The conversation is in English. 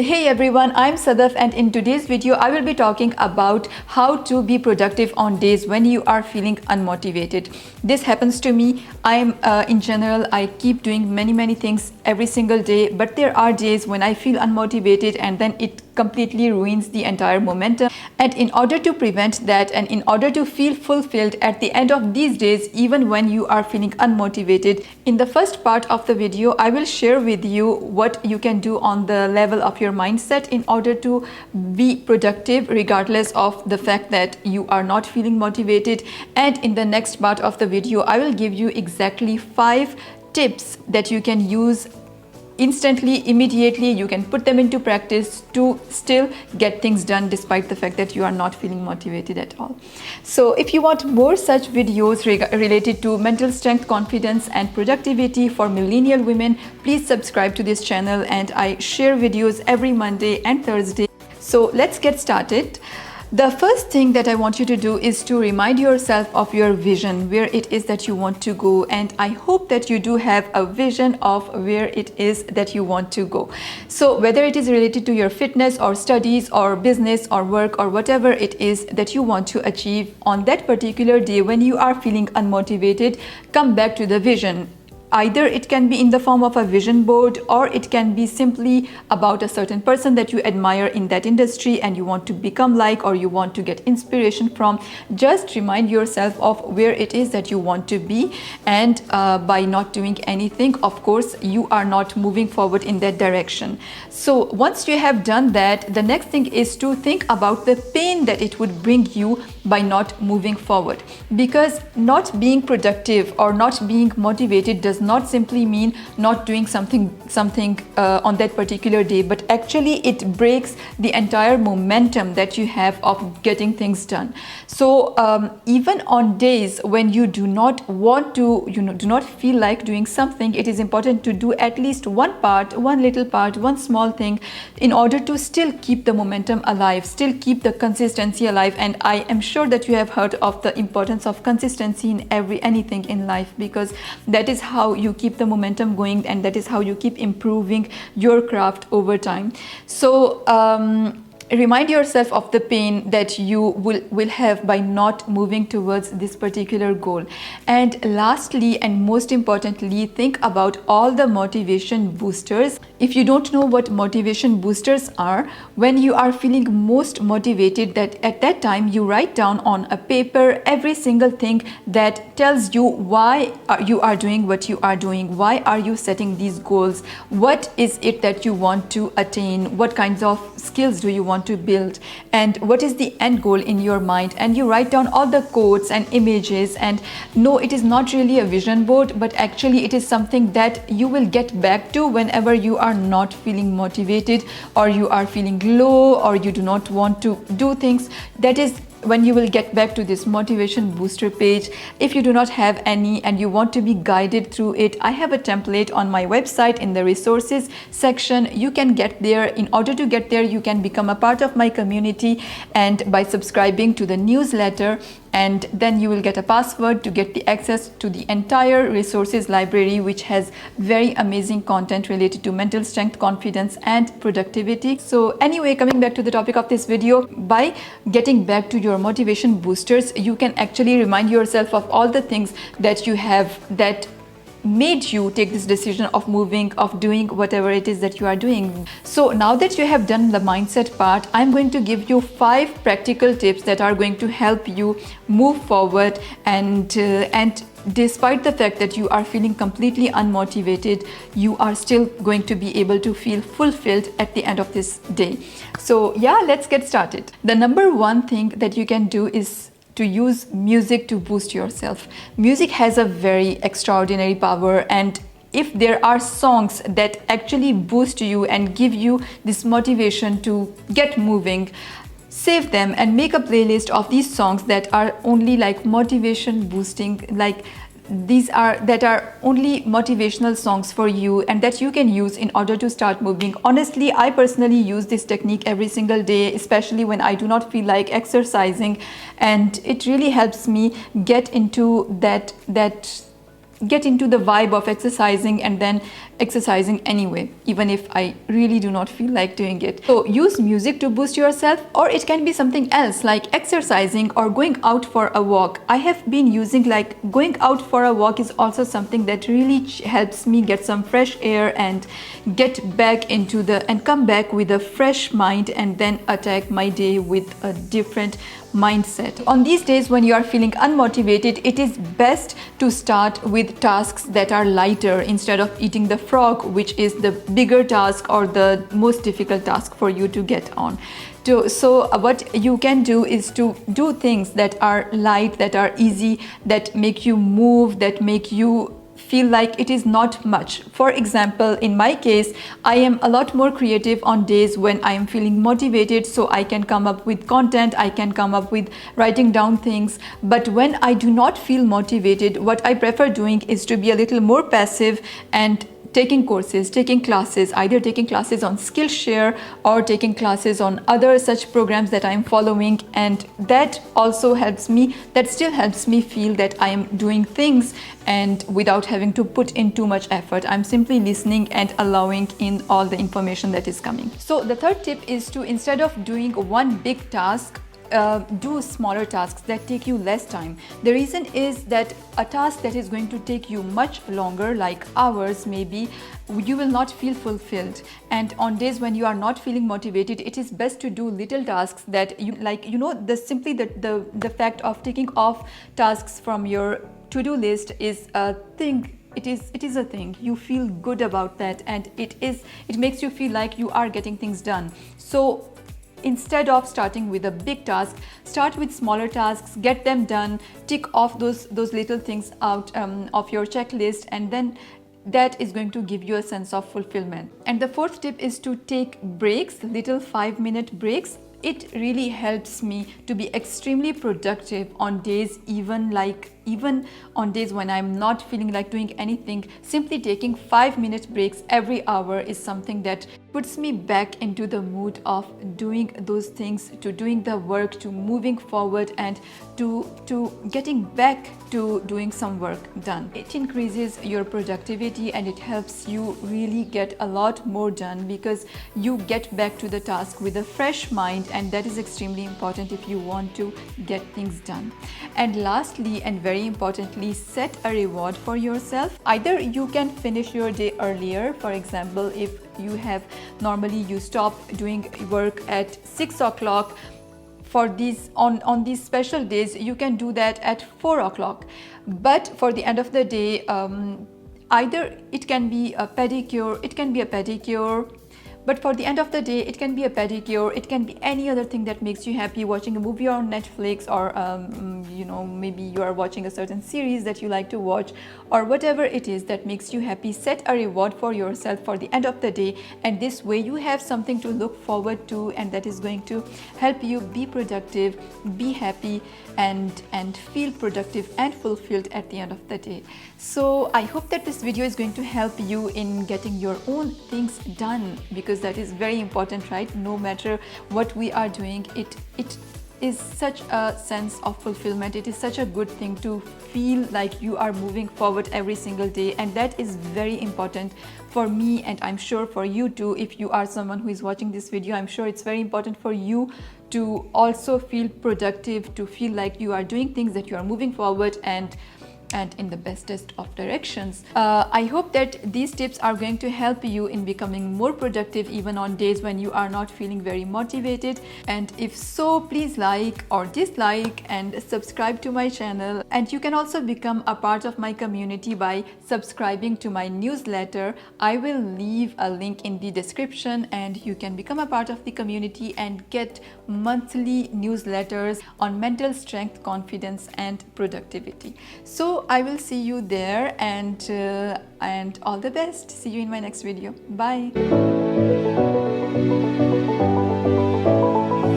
Hey everyone, I'm Sadaf, and in today's video I will be talking about how to be productive on days when you are feeling unmotivated. This happens to me. In general, I keep doing many things every single day, but there are days when I feel unmotivated and then it completely ruins the entire momentum. And in order to prevent that and in order to feel fulfilled at the end of these days, even when you are feeling unmotivated, in the first part of the video I will share with you what you can do on the level of your mindset in order to be productive regardless of the fact that you are not feeling motivated. And in the next part of the video I will give you exactly 5 tips that you can use instantly, immediately. You can put them into practice to still get things done despite the fact that you are not feeling motivated at all. So if you want more such videos related to mental strength, confidence and productivity for millennial women, please subscribe to this channel, and I share videos every Monday and Thursday. So let's get started. The first thing that I want you to do is to remind yourself of your vision, where it is that you want to go. And I hope that you do have a vision of where it is that you want to go. So whether it is related to your fitness or studies or business or work or whatever it is that you want to achieve on that particular day when you are feeling unmotivated, come back to the vision. Either it can be in the form of a vision board, or it can be simply about a certain person that you admire in that industry and you want to become like, or you want to get inspiration from. Just remind yourself of where it is that you want to be, and by not doing anything, of course, you are not moving forward in that direction. So once you have done that, the next thing is to think about the pain that it would bring you by not moving forward, because not being productive or not being motivated does not simply mean not doing something on that particular day, but actually it breaks the entire momentum that you have of getting things done. So even on days when you do not want to, do not feel like doing something, it is important to do at least one little part, one small thing, in order to still keep the momentum alive, still keep the consistency alive. And I am sure that you have heard of the importance of consistency in anything in life, because that is how you keep the momentum going, and that is how you keep improving your craft over time. So remind yourself of the pain that you will have by not moving towards this particular goal. And lastly and most importantly, think about all the motivation boosters. If you don't know what motivation boosters are, when you are feeling most motivated, that at that time you write down on a paper every single thing that tells you why you are doing what you are doing, why are you setting these goals, what is it that you want to attain, what kinds of skills do you want to build, and what is the end goal in your mind. And you write down all the quotes and images. And no, it is not really a vision board, but actually it is something that you will get back to whenever you are not feeling motivated, or you are feeling low, or you do not want to do things. That is when you will get back to this motivation booster page. If you do not have any and you want to be guided through it, I have a template on my website in the resources section. You can get there. In order to get there, you can become a part of my community, and by subscribing to the newsletter, and then you will get a password to get the access to the entire resources library, which has very amazing content related to mental strength, confidence and productivity. So anyway, coming back to the topic of this video, by getting back to your motivation boosters, you can actually remind yourself of all the things that you have that made you take this decision of moving, of doing whatever it is that you are doing. So now that you have done the mindset part, I'm going to give you 5 practical tips that are going to help you move forward, and despite the fact that you are feeling completely unmotivated, you are still going to be able to feel fulfilled at the end of this day. So yeah, let's get started. The number one thing that you can do is to use music to boost yourself. Music has a very extraordinary power, and if there are songs that actually boost you and give you this motivation to get moving, save them and make a playlist of these songs that are only like motivation boosting, like that are only motivational songs for you and that you can use in order to start moving. Honestly, I personally use this technique every single day, especially when I do not feel like exercising, and it really helps me get into that get into the vibe of exercising and then exercising anyway, even if I really do not feel like doing it. So use music to boost yourself, or it can be something else like exercising or going out for a walk. I have been using, like, going out for a walk is also something that really helps me get some fresh air and get back into and come back with a fresh mind and then attack my day with a different mindset. On these days when you are feeling unmotivated, it is best to start with tasks that are lighter instead of eating the frog, which is the bigger task or the most difficult task for you to get on. So what you can do is to do things that are light, that are easy, that make you move, that make you feel like it is not much. For example, in my case, I am a lot more creative on days when I am feeling motivated, so I can come up with content, I can come up with writing down things. But when I do not feel motivated, what I prefer doing is to be a little more passive and taking courses, taking classes, either taking classes on Skillshare or taking classes on other such programs that I'm following, and that also helps me, that still helps me feel that I am doing things and without having to put in too much effort. I'm simply listening and allowing in all the information that is coming. So the third tip is to, instead of doing one big task, do smaller tasks that take you less time. The reason is that a task that is going to take you much longer, like hours maybe, you will not feel fulfilled. And on days when you are not feeling motivated, it is best to do little tasks that you like, the fact of taking off tasks from your to-do list is a thing. It is a thing. You feel good about that, and it makes you feel like you are getting things done. So instead of starting with a big task, start with smaller tasks, get them done, tick off those little things out of your checklist, and then that is going to give you a sense of fulfillment. And the fourth tip is to take breaks, little 5-minute breaks. It really helps me to be extremely productive on days, even on days when I'm not feeling like doing anything. Simply taking 5-minute breaks every hour is something that puts me back into the mood of doing those things, to doing the work, to moving forward, and to getting back to doing some work done. It increases your productivity and it helps you really get a lot more done, because you get back to the task with a fresh mind, and that is extremely important if you want to get things done. And lastly, and very importantly, set a reward for yourself. Either you can finish your day earlier. For example, if you stop doing work at 6 o'clock, for these on these special days you can do that at 4 o'clock. But for the end of the day, either it can be a pedicure, but for the end of the day, it can be a pedicure, it can be any other thing that makes you happy, watching a movie on Netflix, or maybe you are watching a certain series that you like to watch, or whatever it is that makes you happy. Set a reward for yourself for the end of the day, and this way you have something to look forward to, and that is going to help you be productive, be happy, and feel productive and fulfilled at the end of the day. So I hope that this video is going to help you in getting your own things done, because that is very important, right? No matter what we are doing, it is such a sense of fulfillment. It is such a good thing to feel like you are moving forward every single day, and that is very important for me, and I'm sure for you too. If you are someone who is watching this video, I'm sure it's very important for you to also feel productive, to feel like you are doing things, that you are moving forward and in the bestest of directions. I hope that these tips are going to help you in becoming more productive even on days when you are not feeling very motivated. And if so, please like or dislike and subscribe to my channel. And you can also become a part of my community by subscribing to my newsletter. I will leave a link in the description, and you can become a part of the community and get monthly newsletters on mental strength, confidence, and productivity. So I will see you there, and all the best. See you in my next video. Bye.